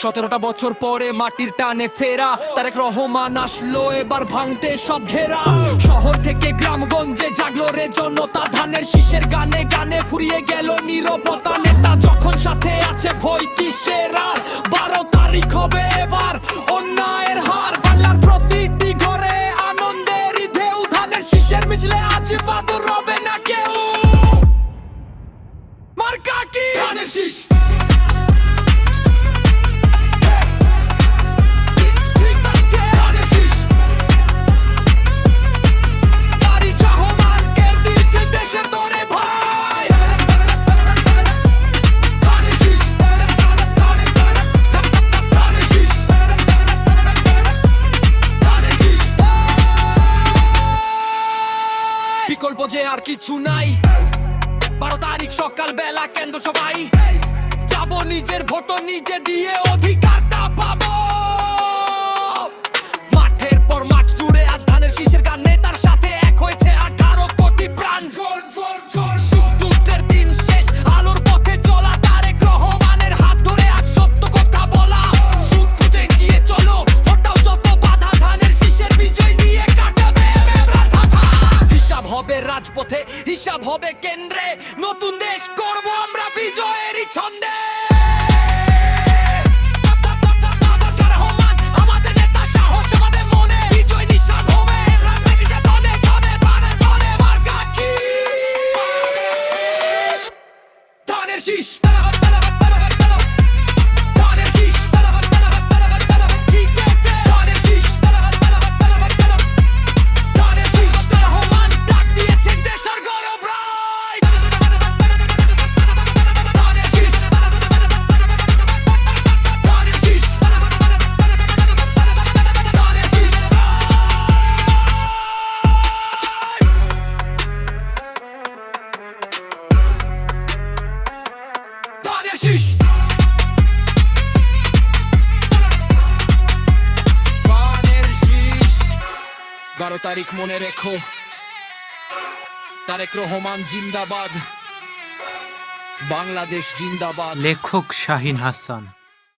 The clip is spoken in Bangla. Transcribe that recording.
17টা বছর পরে মাটির টানে ফেরা, তারেক রহমান আসলো এবার ভাঙতে সব ঘেরা। শহর থেকে গ্রামগঞ্জে জাগলো রে জনতা, ধানের শীষের গানে গানে ফুরিয়ে গেল নীরবতা। নেতা যখন সাথে আছে ভয় কিসের আর, 12 তারিখ হবে এবার অন্যায়ের হার। বাংলার প্রতিটি ঘরে আনন্দের ঢেউ, ধানের শীষের মিছিলে আজ বাদর রবে না কেউ। মার্কা কি ধানের শীষ, বিকল্প যে আর কিছু নাই। 12 তারিখ সকাল বেলা কেন্দ্র সবাই যাব, নিজের ভোট নিজে দিয়ে অধিকারটা পাবো। মাঠের পর মাঠ জুড়ে আজ ধানের শীষের গানে তার সাথে এক হয়েছে 18 কোটি প্রাণ। সুখ-দুঃখের দিন শেষ, আলোর পথে চলা, তারেক রহমানের হাত ধরে আজ সত্য কথা বলা। সুখ খুঁজে গিয়ে চলো, হটাও যত বাধা, ধানের শীষের বিজয় নিয়ে কাটাবে রাধা। হিসাব হবে রাজপথে, হিসাব হবে কেন্দ্রে, নতুন দেশ করব আমরা বিজয়েরই ছন্দে। ধানের শীষ 12 তারিখ মনে রেখো, তারেক রহমান জিন্দাবাদ, বাংলাদেশ জিন্দাবাদ। লেখক শাহিন হাসান।